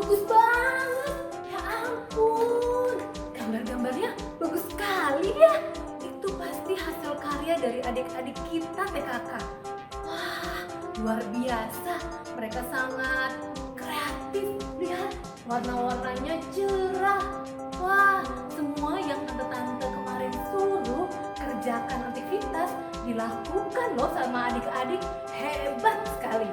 bagus banget. Ya ampun, gambar-gambarnya bagus sekali ya. Itu pasti hasil karya dari adik-adik kita TKK. Wah, luar biasa. Mereka sangat kreatif. Lihat, warna-warnanya cerah. Wah, semua yang tante-tante kemarin suruh kerjakan aktivitas dilakukan loh sama adik-adik. Hebat sekali.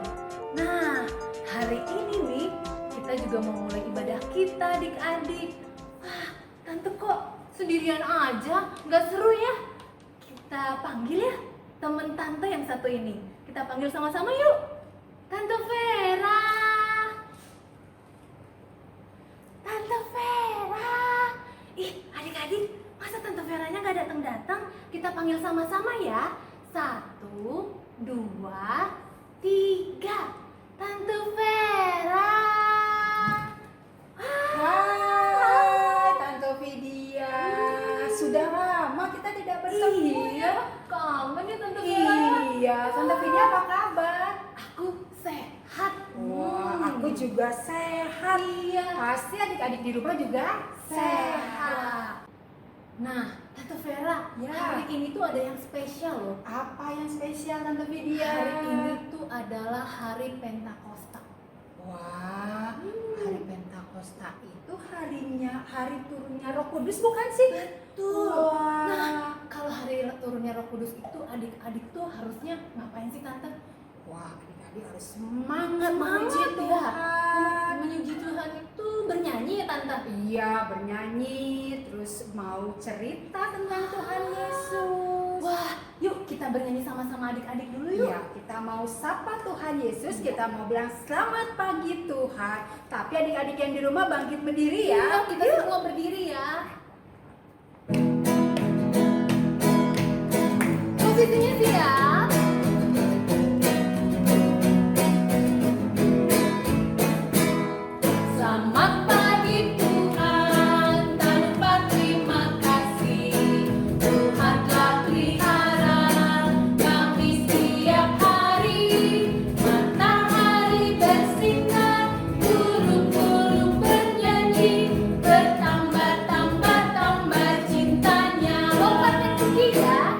Nah, hari ini nih kita juga mau mulai ibadah kita adik-adik. Wah, tante kok sendirian aja? Nggak seru ya? Kita panggil ya temen tante yang satu ini. Kita panggil sama-sama yuk. Tante Vera. Tante Vera. Ih, adik-adik, masa Tante Veranya nggak datang-datang? Kita panggil sama-sama ya. 1, 2, 3. Tante Vera. Hai, Tante Vidya. Sudah lama kita tidak bertemu. Iya, kangen ya Tante Vera. Iya, Tante Vidya apa kabar? Aku sehat. Wah, aku juga sehat. Iya. Pasti adik-adik di rumah juga sehat. Nah, Tante Vera, Ya. hari ini tuh ada yang spesial loh. Apa yang spesial Tante Vidya? Hari ini tuh adalah hari Pentakosta. Wah, hari Pentakosta itu hari turunnya Roh Kudus bukan sih? Betul. Wah. Nah, kalau hari turunnya Roh Kudus itu adik-adik tuh harusnya ngapain sih Tante? Wah, adik-adik harus semangat Semangat memuji ya. Tuhan. Menyuji Tuhan itu bernyanyi ya Tante? Iya, bernyanyi, terus mau cerita tentang Tuhan Yesus. Wah, yuk kita bernyanyi sama-sama adik-adik dulu yuk. Iya, kita mau sapa Tuhan Yesus, kita mau bilang selamat pagi Tuhan. Tapi adik-adik yang di rumah bangkit berdiri ya. Iya, kita semua berdiri ya. Posisinya siap. Selamat pagi Tuhan, tak lupa terima kasih. Tuhan telah pelihara kami setiap hari. Matahari bersinar, burung-burung bernyanyi, bertambah-tambah cintanya. Lompat yang tinggi ya.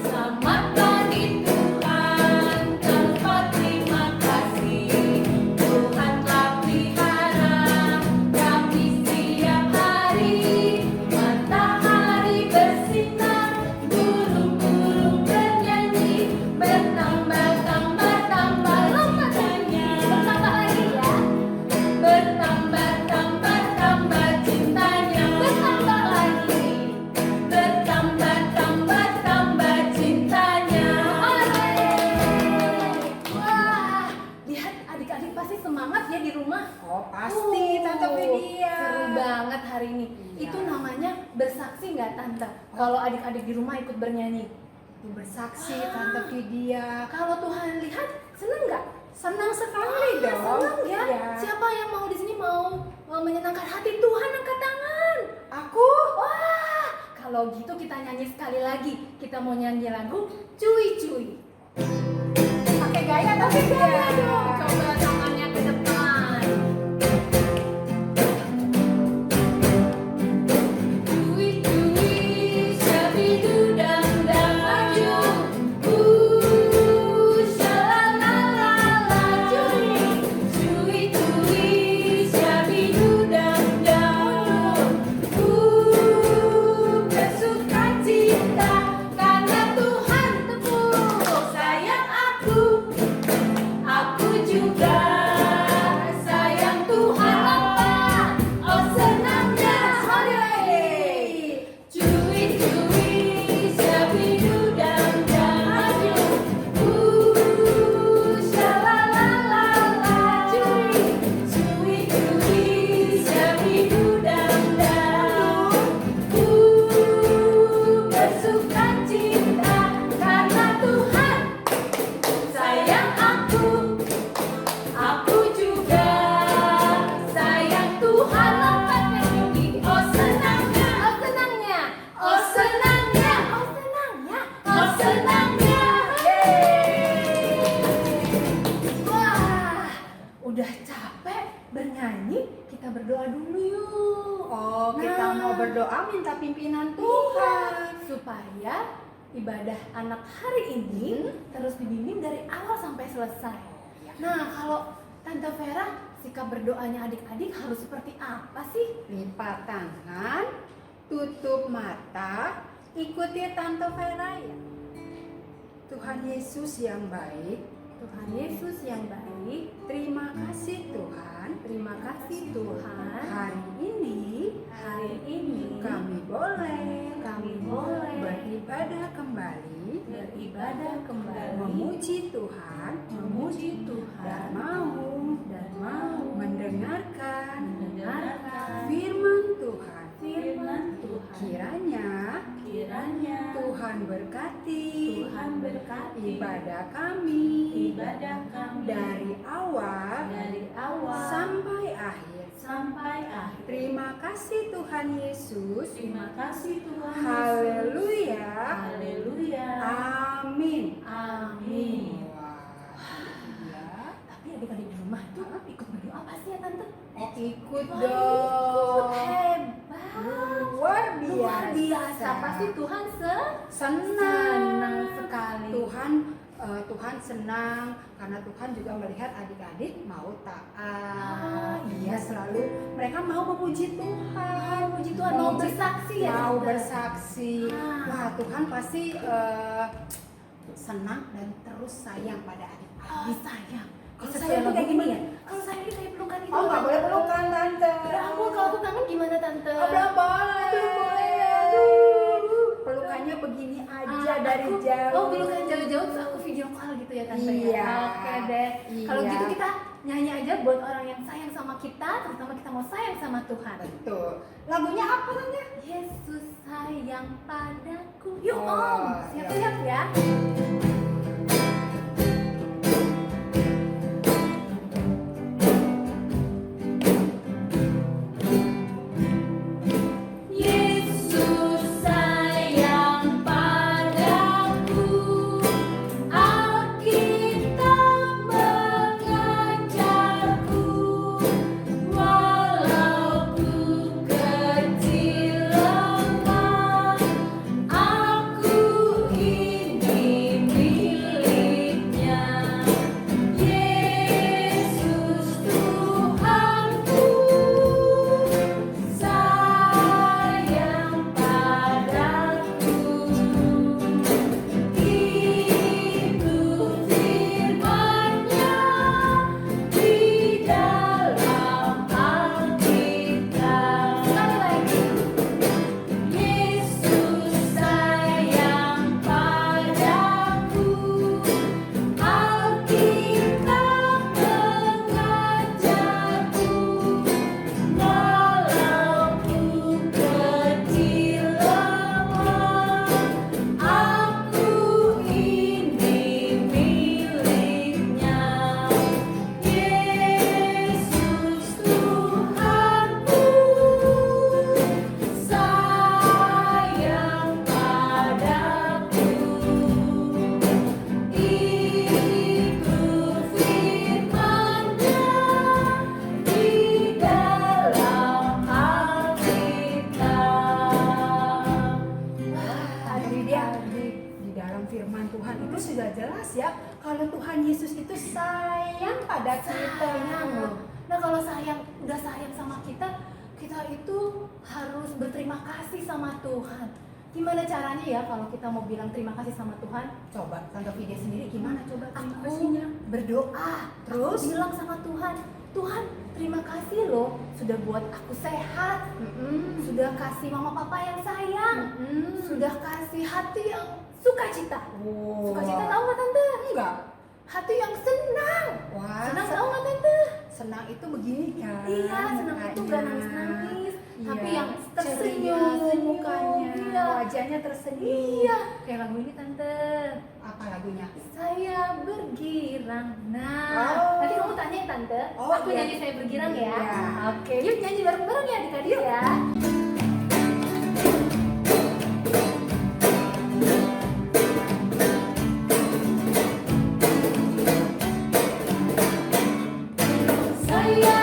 Selamat pagi Tuhan, tak lupa terima kasih. Tuhan telah pelihara kami setiap hari. Matahari bersinar, burung-burung bernyanyi, bertambah-tambah lompatannya. Bertambah lagi ya. Bertambah-tambah cintanya. Bertambah lagi. Bertambah-tambah cintanya. Wah, lihat adik-adik pasti semangat ya di rumah. Oh, pasti Tante Vidya. Seru banget hari ini. Iya. Itu namanya bersaksi nggak Tante? Kalau adik-adik di rumah ikut bernyanyi. Itu bersaksi Tante Vidya. Kalau Tuhan lihat, seneng nggak? Senang sekali dong. Seneng ya. Iya. Siapa yang mau di sini mau menyenangkan hati Tuhan, angkat tangan. Aku. Wah, kalau gitu kita nyanyi sekali lagi. Kita mau nyanyi lagu Cuy Cuy. Pakai gaya Tante Pakai gaya Vidya. dong. Coba tangannya ke depan. Cuy cuy, syabidu dang dang maju. Shalalala cuy. Cuy cuy, syabidu dang dang. Bersuka cita karena Tuhan teguh sayang aku juga. bernyanyi, kita berdoa dulu yuk. Oh, kita Nah. mau berdoa minta pimpinan Tuhan. Supaya ibadah anak hari ini terus dibimbing dari awal sampai selesai. Nah, kalau Tante Vera, sikap berdoanya adik-adik harus seperti apa sih? Lipat tangan, tutup mata, ikuti Tante Vera ya. Tuhan Yesus yang baik, Tuhan Yesus yang baik, terima kasih Tuhan. terima kasih Tuhan. Hari ini Hari ini kami boleh beribadah kembali, memuji Tuhan, dan mau mendengarkan firman Tuhan. Kiranya Tuhan berkati ibadah kami dari awal sampai akhir. Terima kasih Tuhan Yesus. Haleluya. Amin. Wah, Tapi adik-adik di rumah tuh ikut berdoa pasti ya Tante? ikut Wah, dong. hebat. Luar Luar biasa. biasa. Pasti Tuhan Senang sekali. Tuhan senang karena Tuhan juga melihat adik-adik mau taat. Iya. Selalu mereka mau memuji Tuhan, Puji Tuhan, mau bersaksi ya, mau Tante? bersaksi. Ah. Wah, Tuhan pasti senang dan terus sayang pada adik-adik. Oh, sayang. Kalau Bisa saya tuh kayak gini ya. gimana? Kalau saya ini kayak pelukan itu. Oh, nggak boleh pelukan Tante. Ya ampun, kalau aku kangen gimana Tante? Oh, belum boleh. Belum boleh ya. Pelukannya begini aja Ah, dari aku- jauh. Oh, pelukan jauh-jauh terus aku video call gitu ya Tante Iya. ya. Oke deh. Kalau Iya. gitu kita nyanyi aja buat orang yang sayang sama kita, terutama kita mau sayang sama Tuhan. Betul. Lagunya apa Tante? Yesus sayang padaku. Yuk Oh, Om, siap-siap ya. Yesus sayang padaku, Alkitab mengajarku, walau ku kecil lemah, aku ini miliknya. Yesus Tuhanku, sayang padaku. Itu firman-Nya di dalam Alkitab. Sekali lagi. Yesus sayang padaku, Alkitab mengajarku, walau ku kecil lemah, aku ini miliknya. Yesus Tuhanku, sayang padaku. Itu firman-Nya di dalam Alkitab. Adik-adik, di dalam firman Tuhan itu sudah jelas ya kalau Tuhan Yesus itu sayang pada kita. Sayang loh. Nah kalau udah sayang sama kita, kita itu harus berterima kasih sama Tuhan. Gimana caranya ya kalau kita mau bilang terima kasih sama Tuhan? Coba Tante Video sendiri gimana coba terima Aku kasihnya? berdoa, Terus? aku bilang sama Tuhan, Tuhan terima kasih loh sudah buat aku sehat, sudah kasih mama papa yang sayang, sudah kasih hati yang sukacita. Wow. Sukacita tahu nggak Tante? Enggak. Hati yang senang. Wah, Senang tahu nggak Tante? senang itu begini kan? Iya, senang itu mukanya. gak nangis-nangis, tapi Iya, yang ceria tersenyum mukanya, Iya. wajahnya tersenyum. Iya, kayak lagu ini Tante. Apa lagunya? Saya bergirang. Nah, Oh. nanti kamu tanya ya Tante. Oh, Aku iya. nyanyi saya bergirang ya. Iya. Oke, yuk nyanyi bareng-bareng ya adik-adik ya. Saya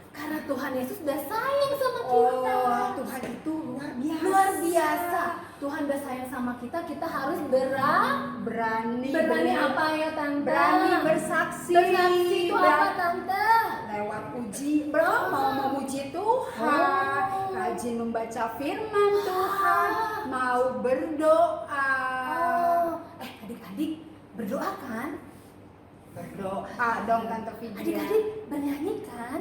Karena Tuhan Yesus sudah sayang sama kita. Oh, Tuhan itu luar biasa. Luar biasa. Tuhan udah sayang sama kita, kita harus berani apa ya Tante? berani bersaksi. Bersaksi itu apa Tante? Lewat mau memuji Tuhan, rajin membaca firman Tuhan, mau berdoa. Adik-adik berdoa kan? Berdoa dong Tante Vidya. Adik-adik bernyanyi kan?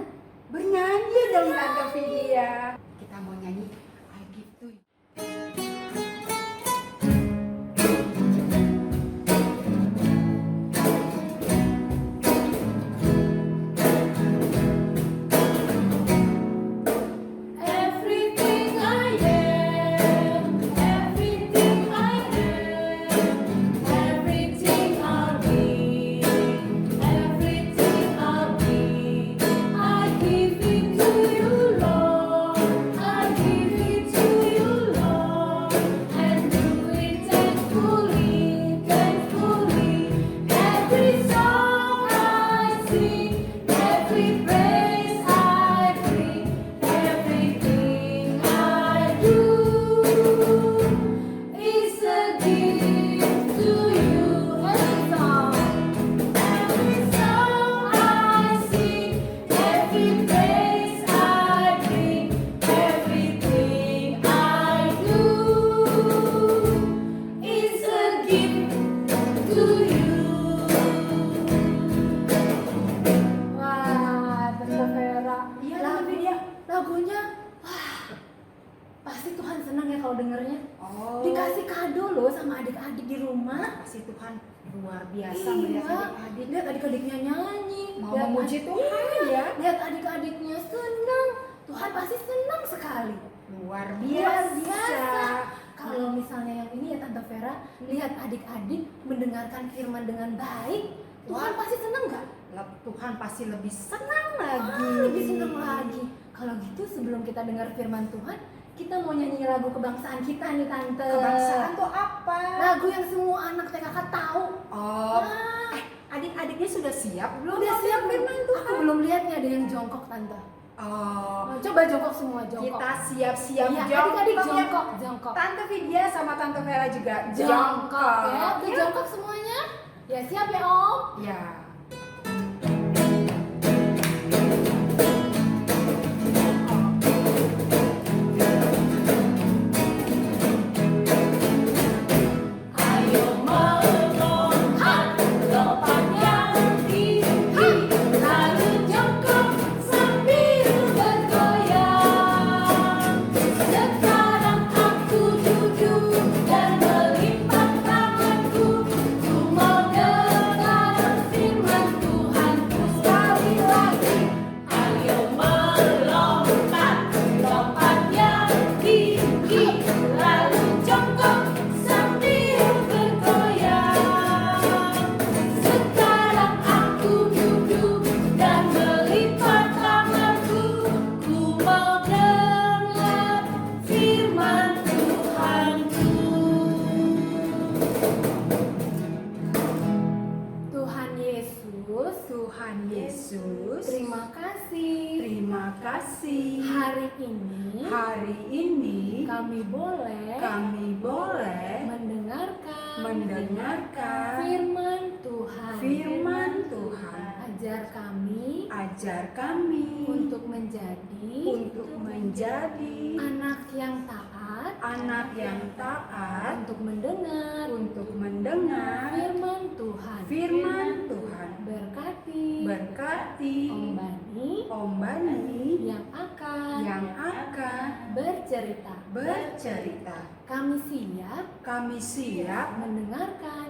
Bernyanyi dong Tante Vidya. Kita mau nyanyi I Give to You. Everything I am, everything I am, everything I'll be, everything I'll be, I give it to you, Lord. I give it to you, Lord, and do it thankfully, thankfully. Every song I sing, every praise I bring, everything I do is a gift to you. Every song I sing, every praise I bring, everything I do is a gift to you. Wah, Tante Vera. Iya, Tante Vidya. Lagunya, wah, pasti Tuhan senang ya kalau dengernya. Oh, Dikasih kado loh sama adik-adik di rumah. kasih Tuhan luar biasa Iya, melihat adik-adik. lihat adik-adiknya nyanyi. Mau Lihat memuji adik- Tuhan Iya, ya. lihat adik-adiknya senang. Tuhan pasti senang sekali. Luar Luar biasa. biasa. Kalau misalnya yang ini ya Tante Vera, lihat adik-adik mendengarkan firman dengan baik, Tuhan pasti senang nggak? Tuhan pasti lebih senang lagi. Lebih senang lagi. Kalau gitu sebelum kita dengar firman Tuhan, kita mau nyanyi lagu kebangsaan kita nih Tante. Kebangsaan tuh apa? Lagu yang semua anak TKK tahu. Oh, Ah, adik-adiknya sudah siap belum? udah siap firman Aku Tuhan? belum lihat nih ada yang jongkok Tante. Oh, Coba jongkok semua, jongkok. kita siap-siap Iya, jongkok adik-adik ya. jongkok, jongkok. Tante Vidya sama Tante Vera juga Jongkok ya. Udah Ya. jongkok semuanya? Ya siap ya Om. Ya. Ayo melompat, lompat yang tinggi, lalu jongkok sambil bergoyang. Sekarang aku duduk dan melipat tanganku, ku mau dengar firman Tuhanku sekali lagi. Ayo melompat, lompat yang tinggi, lalu jongkok sambil bergoyang. Sekarang aku duduk dan melipat tanganku, ku mau dengar firman Tuhanku. Tuhan Yesus, Tuhan Yesus, terima kasih. terima kasih. Hari ini Hari ini kami boleh mendengarkan firman Tuhan. firman Tuhan. Ajar kami untuk menjadi anak yang taat untuk mendengar firman Tuhan. Berkati Om Bani yang akan bercerita. Kami siap mendengarkan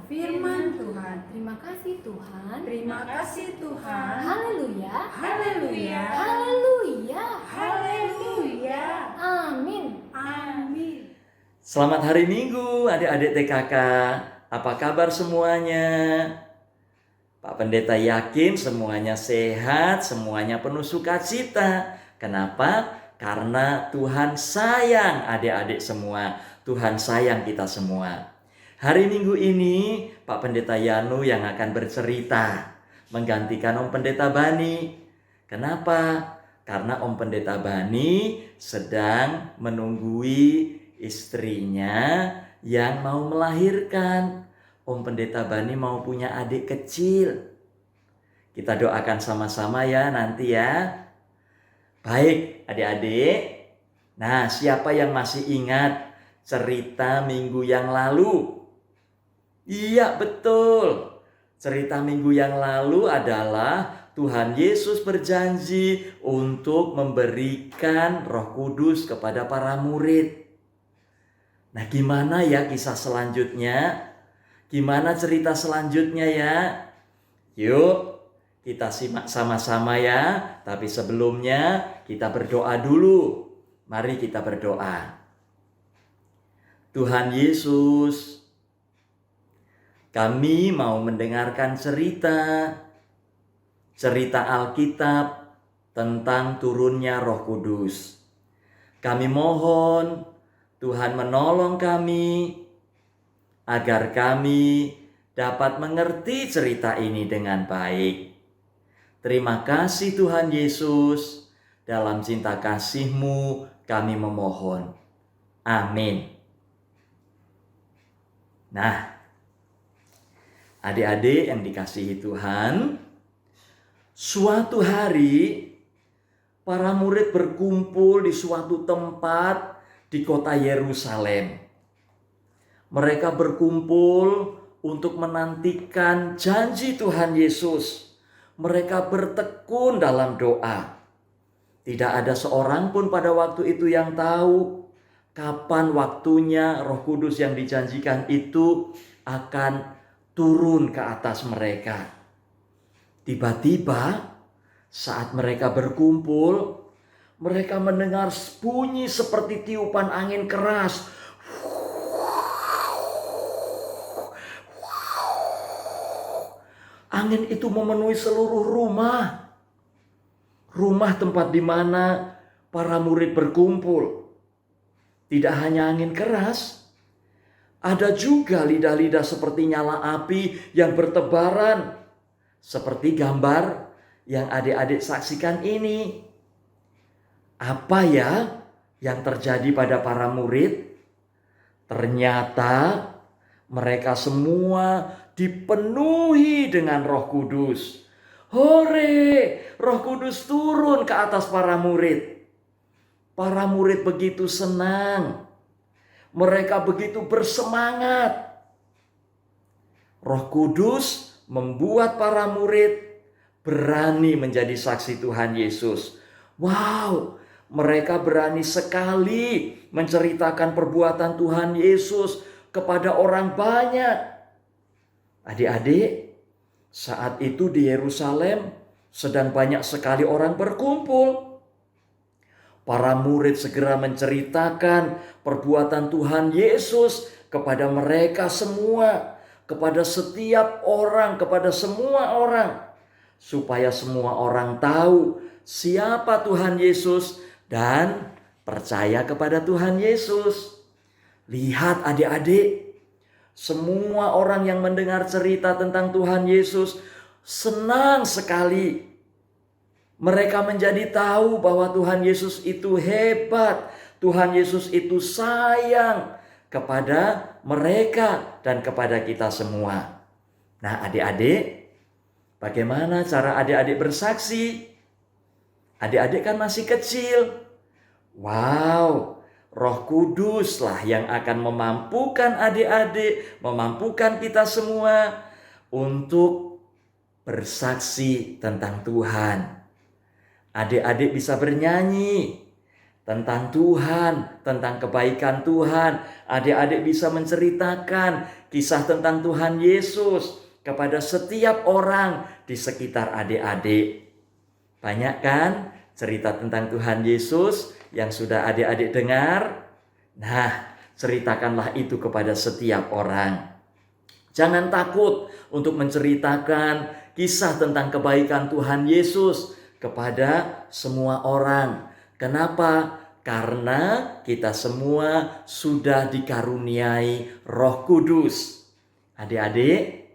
firman Tuhan. Terima kasih Tuhan. Terima kasih Tuhan. Haleluya. Haleluya. Haleluya. Haleluya. Amin. Amin. Selamat hari Minggu adik-adik TKK. Apa kabar semuanya? Pak Pendeta yakin semuanya sehat, semuanya penuh sukacita. Kenapa? Karena Tuhan sayang adik-adik semua. Tuhan sayang kita semua. Hari Minggu ini Pak Pendeta Yanu yang akan bercerita. menggantikan Om Pendeta Bani. Kenapa? Karena Om Pendeta Bani sedang menunggui istrinya yang mau melahirkan. Om Pendeta Bani mau punya adik kecil. Kita doakan sama-sama ya nanti ya. Baik adik-adik. Nah, siapa yang masih ingat cerita minggu yang lalu? Iya, betul. Cerita minggu yang lalu adalah Tuhan Yesus berjanji untuk memberikan Roh Kudus kepada para murid. Nah, gimana ya kisah selanjutnya? Gimana cerita selanjutnya ya? Yuk, kita simak sama-sama ya. Tapi sebelumnya kita berdoa dulu. Mari kita berdoa. Tuhan Yesus, kami mau mendengarkan cerita Alkitab tentang turunnya Roh Kudus. Kami mohon Tuhan menolong kami agar kami dapat mengerti cerita ini dengan baik. Terima kasih Tuhan Yesus, dalam cinta kasih-Mu kami memohon. Amin. Nah, adik-adik yang dikasihi Tuhan, suatu hari para murid berkumpul di suatu tempat di kota Yerusalem. Mereka berkumpul untuk menantikan janji Tuhan Yesus. Mereka bertekun dalam doa. Tidak ada seorang pun pada waktu itu yang tahu kapan waktunya Roh Kudus yang dijanjikan itu akan turun ke atas mereka. Tiba-tiba saat mereka berkumpul, mereka mendengar bunyi seperti tiupan angin keras. Angin itu memenuhi seluruh rumah. Rumah tempat di mana para murid berkumpul. Tidak hanya angin keras, ada juga lidah-lidah seperti nyala api yang bertebaran. Seperti gambar yang adik-adik saksikan ini. Apa ya yang terjadi pada para murid? Ternyata mereka semua dipenuhi dengan Roh Kudus. Hore, Roh Kudus turun ke atas para murid. Para murid begitu senang. Mereka begitu bersemangat. Roh Kudus membuat para murid berani menjadi saksi Tuhan Yesus. Wow, mereka berani sekali menceritakan perbuatan Tuhan Yesus kepada orang banyak. Adik-adik, saat itu di Yerusalem sedang banyak sekali orang berkumpul. Para murid segera menceritakan perbuatan Tuhan Yesus kepada mereka semua, kepada setiap orang, kepada semua orang, supaya semua orang tahu siapa Tuhan Yesus dan percaya kepada Tuhan Yesus. Lihat adik-adik, semua orang yang mendengar cerita tentang Tuhan Yesus senang sekali. Mereka menjadi tahu bahwa Tuhan Yesus itu hebat. Tuhan Yesus itu sayang kepada mereka dan kepada kita semua. Nah adik-adik, bagaimana cara adik-adik bersaksi? Adik-adik kan masih kecil. Wow, Roh Kuduslah yang akan memampukan adik-adik, memampukan kita semua untuk bersaksi tentang Tuhan. Adik-adik bisa bernyanyi tentang Tuhan, tentang kebaikan Tuhan. Adik-adik bisa menceritakan kisah tentang Tuhan Yesus kepada setiap orang di sekitar adik-adik. Banyak kan cerita tentang Tuhan Yesus yang sudah adik-adik dengar? Nah, ceritakanlah itu kepada setiap orang. Jangan takut untuk menceritakan kisah tentang kebaikan Tuhan Yesus kepada semua orang. Kenapa? Karena kita semua sudah dikaruniai Roh Kudus. Adik-adik,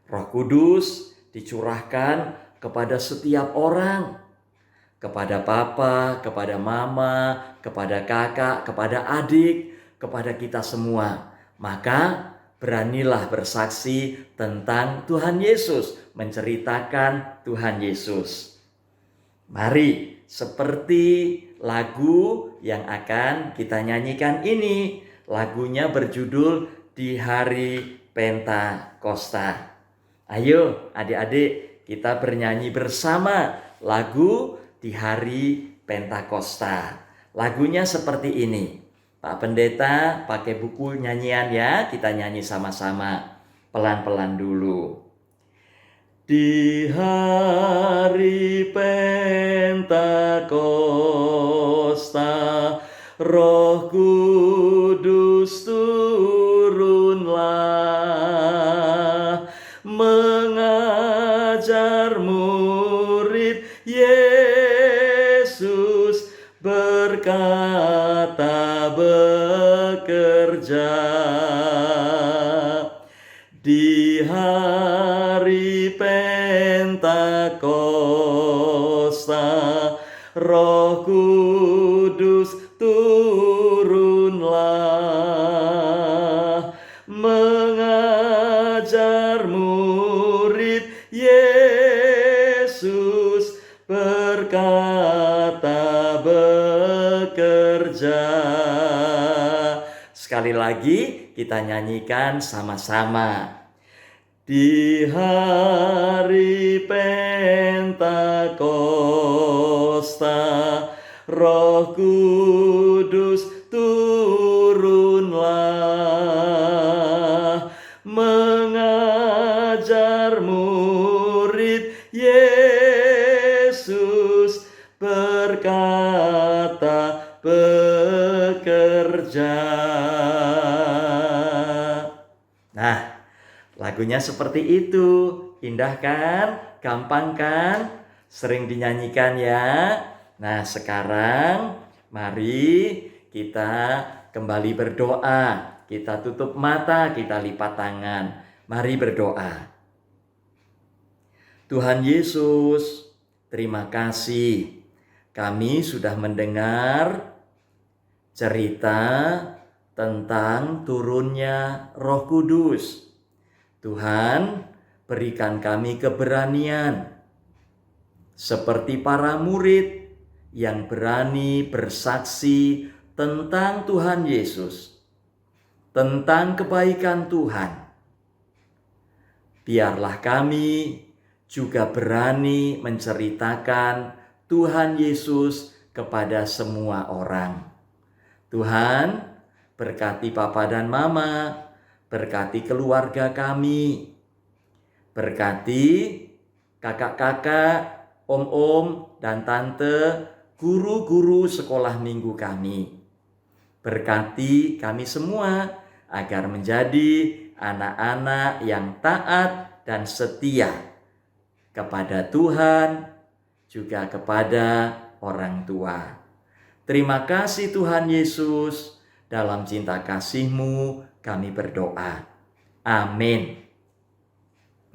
Roh Kudus dicurahkan kepada setiap orang, kepada papa, kepada mama, kepada kakak, kepada adik, kepada kita semua. Maka beranilah bersaksi tentang Tuhan Yesus, menceritakan Tuhan Yesus. Mari, seperti lagu yang akan kita nyanyikan ini, lagunya berjudul Di Hari Pentakosta. Ayo adik-adik, kita bernyanyi bersama lagu Di Hari Pentakosta. Lagunya seperti ini. Pak Pendeta pakai buku nyanyian ya, kita nyanyi sama-sama. Pelan-pelan dulu. Di hari Pentakosta, Roh Kudus turunlah, mengajar murid Yesus, berkata bekerja. Di hari Pentakosta, Roh Kudus turunlah, mengajar murid Yesus, berkata bekerja. Sekali lagi kita nyanyikan sama-sama. Di hari Pentakosta, Roh Kudus turunlah, mengajar murid Yesus, berkata bekerja. Nah, lagunya seperti itu. Indah kan? Gampang kan? Sering dinyanyikan ya. Nah, sekarang mari kita kembali berdoa. Kita tutup mata, kita lipat tangan. Mari berdoa. Tuhan Yesus, terima kasih. Kami sudah mendengar cerita tentang turunnya Roh Kudus. Tuhan, berikan kami keberanian seperti para murid yang berani bersaksi tentang Tuhan Yesus, tentang kebaikan Tuhan. Biarlah kami juga berani menceritakan Tuhan Yesus kepada semua orang. Tuhan, berkati Papa dan Mama, berkati keluarga kami, berkati kakak-kakak, om-om, dan tante, guru-guru sekolah minggu kami. Berkati kami semua agar menjadi anak-anak yang taat dan setia kepada Tuhan, juga kepada orang tua. Terima kasih Tuhan Yesus, dalam cinta kasih-Mu kami berdoa. Amin.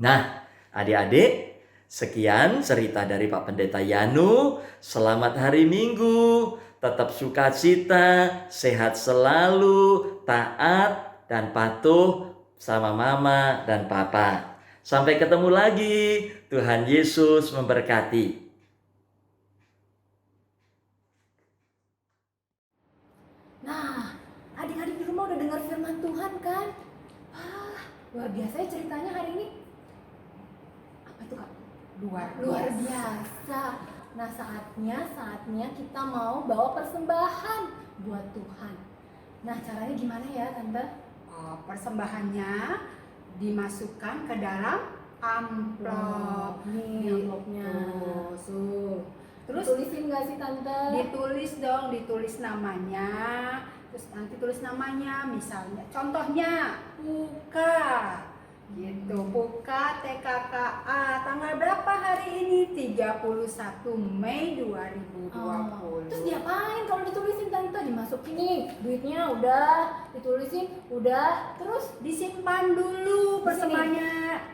Nah, adik-adik, sekian cerita dari Pak Pendeta Yanu. Selamat hari Minggu, tetap sukacita, sehat selalu, taat dan patuh sama Mama dan Papa. Sampai ketemu lagi. Tuhan Yesus memberkati. Nah, adik-adik di rumah udah dengar firman Tuhan kan? Wah, luar biasa ya ceritanya hari ini. Apa itu Kak? Luar biasa. Nah, saatnya kita mau bawa persembahan buat Tuhan. Nah, caranya gimana ya Tante? Persembahannya dimasukkan ke dalam amplop. Nih amplopnya. Terus Tulisin nggak sih Tante? ditulis dong, ditulis namanya. Terus nanti tulis namanya, misalnya contohnya Puka gitu, Puka TKKA, tanggal berapa hari ini? 30 Mei 2020. Terus diapain kalau ditulisin tante? Dimasukin nih, duitnya udah, ditulisin udah, terus Disimpan dulu persembahannya,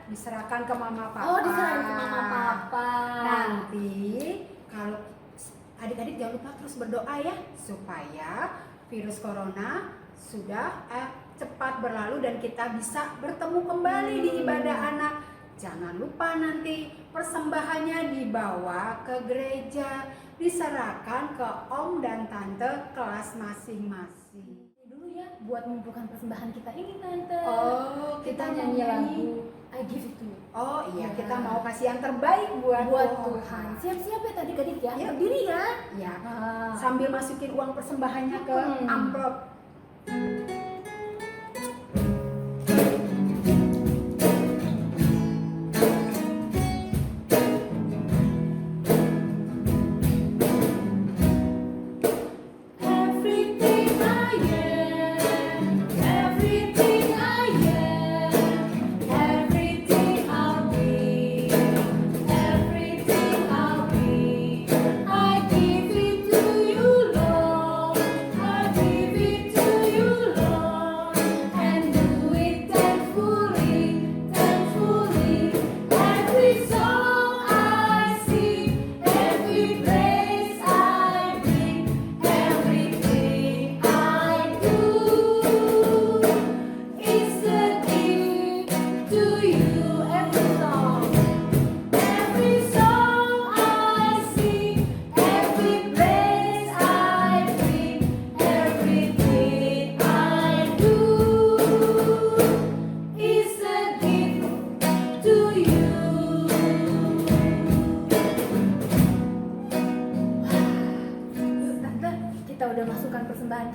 diserahkan ke mama papa. oh diserahin ke mama papa. Nanti kalau adik-adik jangan lupa terus berdoa ya supaya virus corona sudah cepat berlalu dan kita bisa bertemu kembali di ibadah anak. Jangan lupa nanti persembahannya dibawa ke gereja, diserahkan ke om dan tante kelas masing-masing. Ini dulu ya buat mengumpulkan persembahan kita ini tante. Oh, kita mau nyanyi lagu I Give It To You. Oh iya, Ya. kita mau kasih yang terbaik buat Tuhan. Siap-siap ya tadi gadis ya. Ya. Berdiri ya. Ya, Ah. sambil masukin uang persembahannya ke amplop. Everything I am, everything I am, everything I'll be, everything I'll be. I give it to you, Lord. I give it to you, Lord, and do it thankfully, thankfully. Every song I sing, every praise I bring, everything I do is a gift to you. Every song I sing, every praise I bring, everything I do is a gift to you. Yuk tante, kita udah masukkan persembahan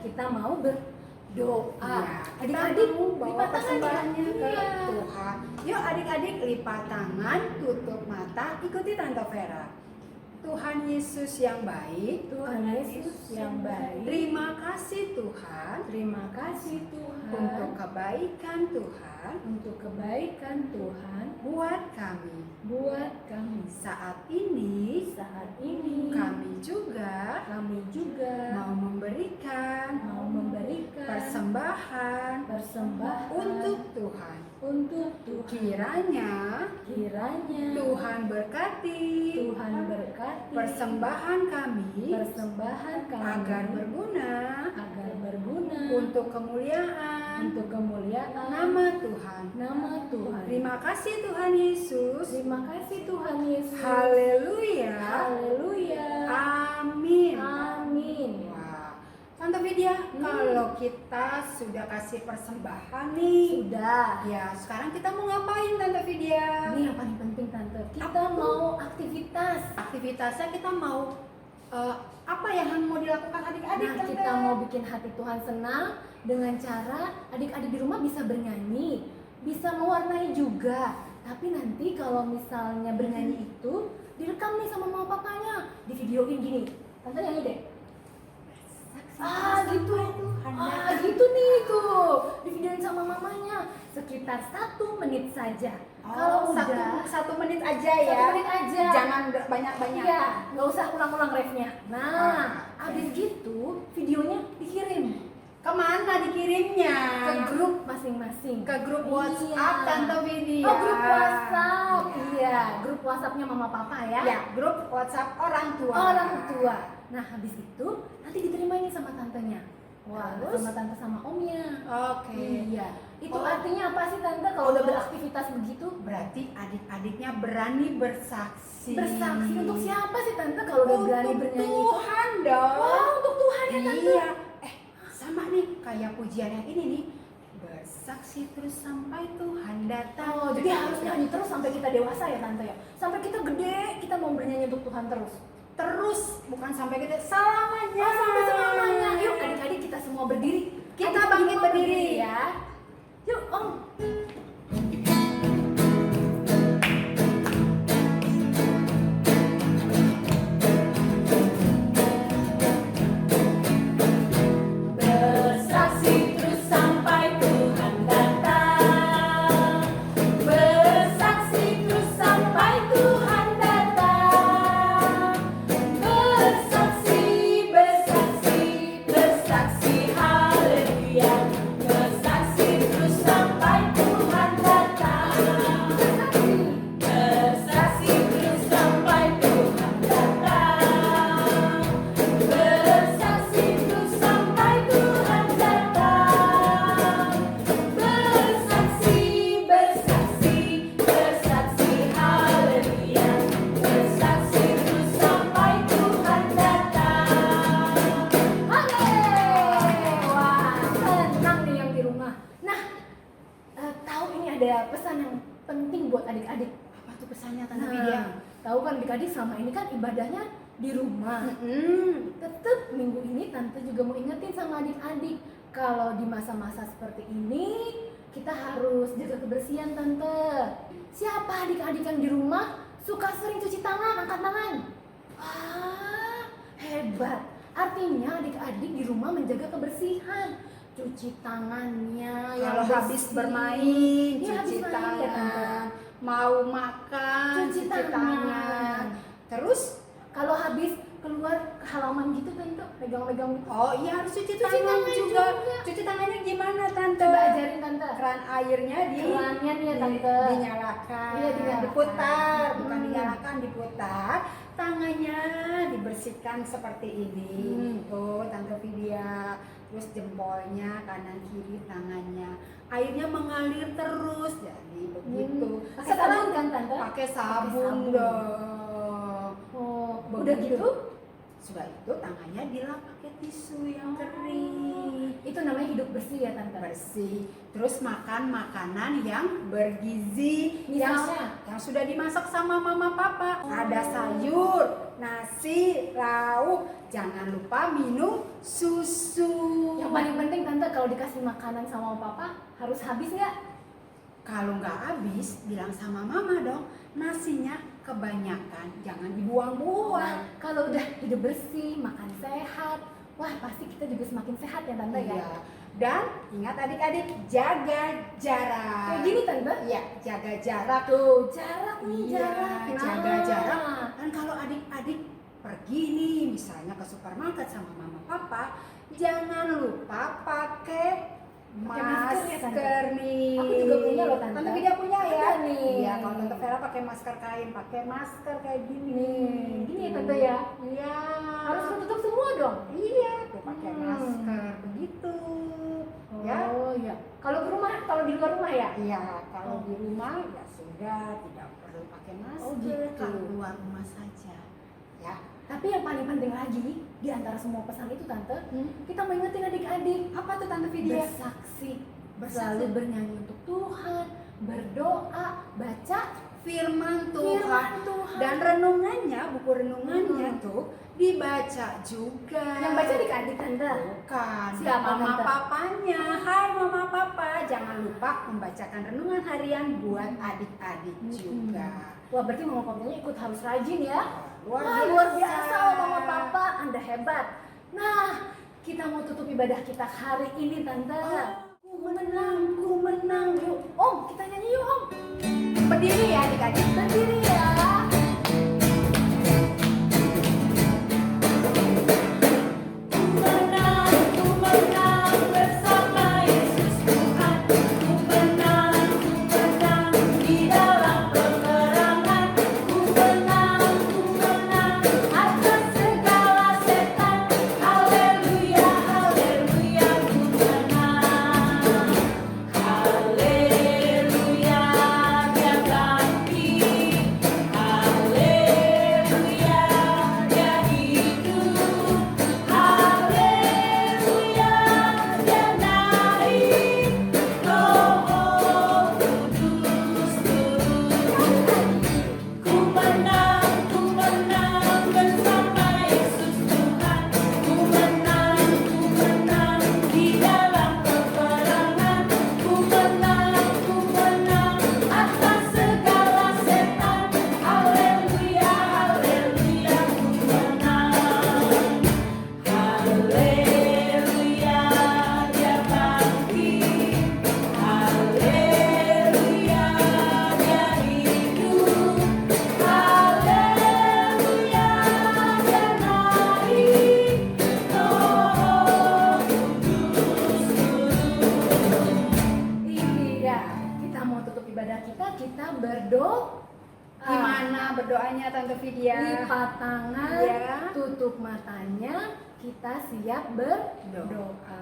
kita mau berdoa. Iya, Adik-adik kita mau bawa lipat tangan ya. persembahannya ke Iya. Tuhan. Yuk adik-adik lipat tangan, tutup mata, ikuti Tante Vera. Tuhan Yesus yang baik, Tuhan Yesus yang baik, terima kasih Tuhan terima kasih Tuhan untuk kebaikan Tuhan untuk kebaikan Tuhan buat kami. buat kami. Saat ini Saat ini kami juga kami juga mau memberikan mau memberikan persembahan persembahan untuk Tuhan. untuk Tuhan. Kiranya Kiranya Tuhan berkati Tuhan berkati persembahan kami persembahan kami agar berguna untuk kemuliaan untuk kemuliaan nama Tuhan. nama Tuhan. Terima kasih Tuhan Yesus. Terima kasih Tuhan Yesus. Haleluya. Haleluya. Amin. Amin. Wah, Tante Vidya, kalau kita sudah kasih persembahan nih, Sudah. ya sekarang kita mau ngapain Tante Vidya? Ini yang paling penting tante. Kita mau aktivitas. Aktivitasnya kita mau apa yang mau dilakukan adik-adik? Nah, Tante? kita mau bikin hati Tuhan senang dengan cara adik-adik di rumah bisa bernyanyi, bisa mewarnai juga. Tapi nanti kalau misalnya bernyanyi itu direkam nih sama mama papanya, di videoin gini. Tante nyanyi deh. Gitu. Gitu nih tuh. Di videoin sama mamanya sekitar 1 menit saja. Kalau udah satu menit aja ya. 1 menit aja. Jangan banyak-banyak. Iya, nggak usah ulang-ulang refnya. Nah, abis gitu videonya dikirim Kemana dikirimnya? ke grup masing-masing. Ke grup Iya. WhatsApp Tante Vidya. Oh, grup WhatsApp. Iya. Iya, grup WhatsAppnya mama papa ya. Ya, grup WhatsApp orang tua. Orang tua. Nah, habis itu nanti diterima ini sama tantenya. Wah, Terus? sama tante sama omnya. Oke. Iya. Itu Oh. artinya apa sih tante kalau udah beraktivitas begitu? Berarti adik-adiknya berani bersaksi. Bersaksi untuk siapa sih tante kalau udah berani Untuk bernyanyi itu? Tuhan dong. Wah, untuk Tuhan ya tante. Iya. Sama nih kayak pujian yang ini nih. Bersaksi terus sampai Tuhan datang. Oh, jadi harus nyanyi terus sampai kita dewasa ya tante ya. Sampai kita gede, kita mau bernyanyi untuk Tuhan terus. Terus bukan sampai kita selamanya. Oh, sampai selamanya. Yuk adik-adik kita semua berdiri. Kita Adik-adik bangkit semua berdiri. ya. Yuk, Om. Bersaksi terus sampai Tuhan datang. Bersaksi terus sampai Tuhan datang. adik-adik selama ini kan ibadahnya di rumah. Tetap minggu ini Tante juga mau ingetin sama adik-adik, kalau di masa-masa seperti ini kita harus jaga kebersihan Tante. Siapa adik-adik yang di rumah suka sering cuci tangan? Angkat tangan. Wah, hebat. Artinya adik-adik di rumah menjaga kebersihan. Cuci tangannya yang Kalau habis bersih. bermain, Iya, habis cuci main ya, Tante. tangan. Mau makan, Cuci tangan. Terus, Kalau habis keluar ke halaman gitu Tante, pegang-pegang gitu. oh iya harus cuci Cuci tangan tangan juga. juga. Cuci tangannya gimana Tante? Coba ajarin Tante. Keran airnya Kerannya nih ya, Tante. dinyalakan. Iya, dinyalakan. Diputar, bukan Hmm. dinyalakan, diputar. Tangannya dibersihkan seperti ini. Tuh Tante Vidya. Terus jempolnya kanan kiri tangannya. Airnya mengalir terus. Jadi begitu. Pakai sabun kan Tante? Pakai sabun sabun. dong. Oh, udah Begitu. gitu? Sudah itu tangannya dilap pakai tisu yang kering. Itu namanya hidup bersih ya Tante. Bersih. Terus makan makanan yang bergizi, Misalnya? yang sudah dimasak sama mama papa. Ada sayur, nasi, lauk. Jangan lupa minum susu. Yang paling penting Tante, kalau dikasih makanan sama papa harus habis nggak? Kalau nggak habis, bilang sama mama dong. Nasinya kebanyakan, jangan dibuang-buang. Kalau udah hidup bersih, makan sehat, wah pasti kita juga semakin sehat ya Tante ya. Iya. Dan ingat adik-adik, jaga jarak. Kayak gini Tante. Iya, jaga jarak. Tuh, jarak nih, Iya, jarak. jaga jarak. Dan kalau adik-adik pergi nih, misalnya ke supermarket sama mama papa, jangan lupa pakai masker ya, Tante? masker nih. Aku juga punya loh, Tante. Tante Vidya punya ya. Ada nih. Iya, kalau Tante Vera pakai masker kain, pakai masker kayak gini. Gini ya Tante ya. Iya. Harus menutup semua dong. Iya, tuh pakai Hmm. masker begitu. Ya. Oh iya. Kalau di rumah, kalau di luar rumah ya? Iya, kalau di rumah ya sudah tidak perlu pakai masker. Oh, gitu. Kalau keluar rumah saja. Ya. Tapi yang paling penting lagi di antara semua pesan itu Tante, kita mau ingetin adik-adik Apa tuh Tante Vidya? bersaksi, Bersaksi. selalu bernyanyi untuk Tuhan, berdoa, baca Firman Tuhan. firman Tuhan. Dan renungannya, buku renungannya tuh dibaca juga. yang baca adik-adik Tante. Bukan, Siapa, mama Tante? papanya. Hai mama papa, jangan lupa membacakan renungan harian buat adik-adik juga. Wah berarti mama papanya ikut harus rajin ya. Luar Luar biasa oh, mama papa, Anda hebat. Nah, kita mau tutup ibadah kita hari ini Tante. Ku menang, Yuk, Om, kita nyanyi yuk Om. berdiri ya adik-adik. Berdiri ya. Ku menang bersama Yesus Tuhan. Ku menang di dalam peperangan. Ku menang atas segala setan. Haleluya, haleluya, ku menang. Haleluya, dia bangkit. Haleluya, dia hidup. Haleluya, dia naik. Roh Kudus turun. Ku menang bersama Yesus Tuhan. Ku menang di dalam peperangan. Ku menang atas segala setan. Haleluya, haleluya, ku menang. Haleluya, dia bangkit. Haleluya, dia hidup. Haleluya, dia naik. Roh Kudus turun. Iya, kita mau tutup ibadah kita berdoa. Gimana berdoanya Tante Vidya? Lipat tangan, Iya. tutup matanya, kita siap berdoa.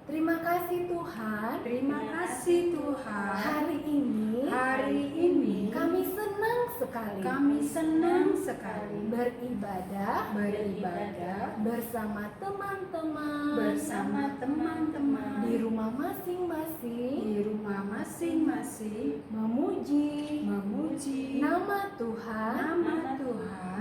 Terima kasih Tuhan. Terima kasih Tuhan. Hari ini Hari ini kami senang sekali Kami senang sekali beribadah bersama teman-teman teman-teman di rumah masing-masing di rumah masing-masing memuji nama nama Tuhan Tuhan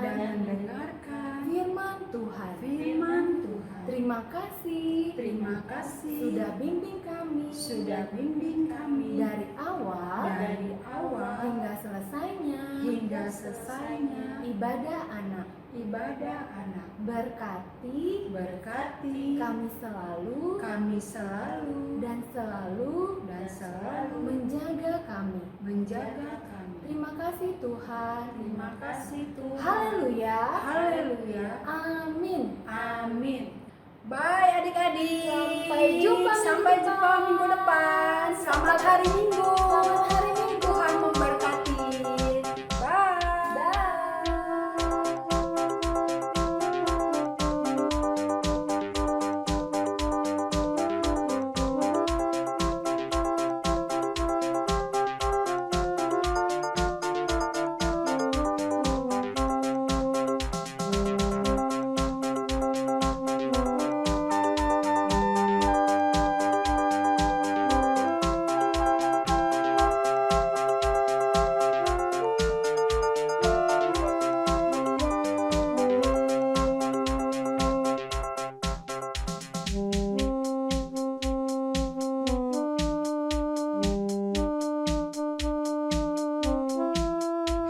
dan mendengarkan firman Tuhan. Terima kasih Terima kasih sudah bimbing kami dari awal hingga selesainya ibadah anak. Berkati kami selalu dan selalu menjaga kami. Terima kasih Tuhan. Haleluya. Amin. Bye adik-adik. Sampai jumpa minggu depan. Selamat hari Minggu. Selamat hari Minggu. Tuhan memberkati. Bye.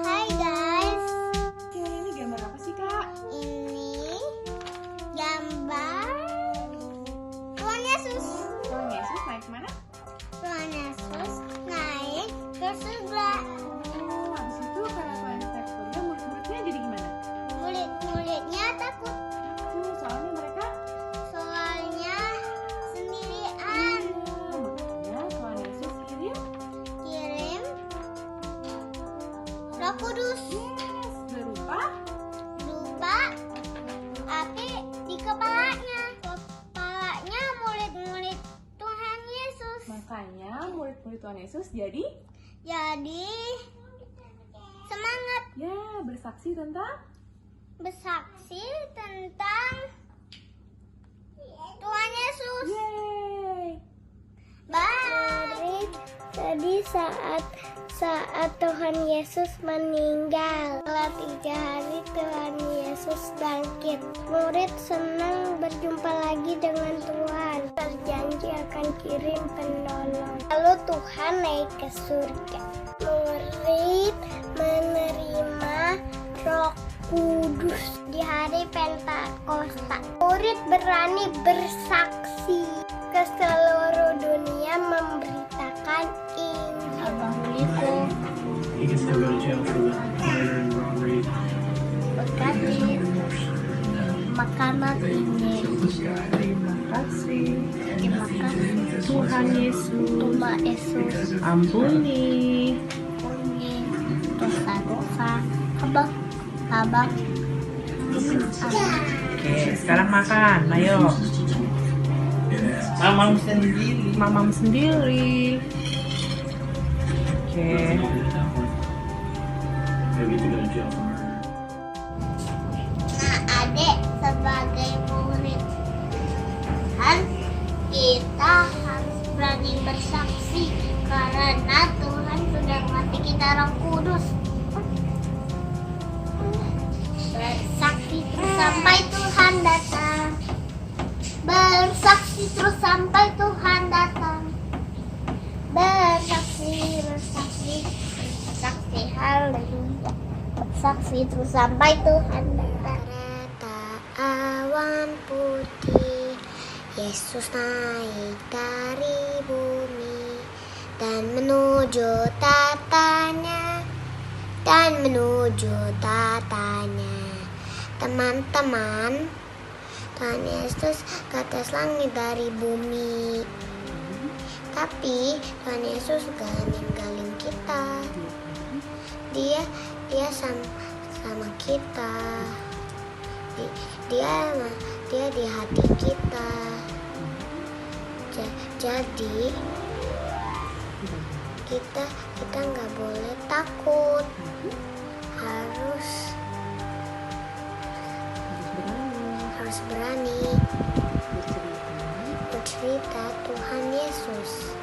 Hai guys, Ini gambar apa sih kak? ini gambar Tuhan Yesus. Tuhan Yesus naik kemana? Tuhan Yesus naik ke surga. Habis itu karena Tuhan Yesus naik ke surga, murid-muridnya jadi gimana? Murid-muridnya takut Soalnya mereka soalnya sendirian. makanya Tuhan Yesus kirim Kirim Roh Kudus berupa berupa api di kepalanya. Kepalanya murid-murid Tuhan Yesus. makanya murid-murid Tuhan Yesus jadi Semangat bersaksi tentang bersaksi tentang Tuhan Yesus. Yeay. Bye. Tadi saat Tuhan Yesus meninggal, setelah 3 hari Tuhan Yesus bangkit. Murid senang berjumpa lagi dengan Tuhan. Berjanji akan kirim penolong. Lalu Tuhan naik ke surga. Murid menerima Roh Kudus di hari Pentakosta. Murid berani bersaksi ke seluruh dunia memberitakan Injil. He can still go to jail for the murder and robbery. Berkati makanan ini. Terima kasih Tuhan Yesus ampuni dosa-dosa abang. Oke, sekarang makan, ayo mamam sendiri. Oke. Maybe he can go to jail for murder. Nah, adik sebagai murid kan kita harus berani bersaksi karena Tuhan sudah ngasih kita Roh Kudus. Bersaksi terus sampai Tuhan datang. Bersaksi terus sampai Tuhan datang. Bersaksi, haleluya. Bersaksi terus sampai Tuhan datang. Kereta awan putih, Yesus naik dari bumi dan menuju tatanya. Teman-teman, Tuhan Yesus ke atas langit dari bumi. Tapi Tuhan Yesus gak ninggalin kita. Dia sama kita. Dia di hati kita. Jadi kita nggak boleh takut, harus berani bercerita Tuhan Yesus.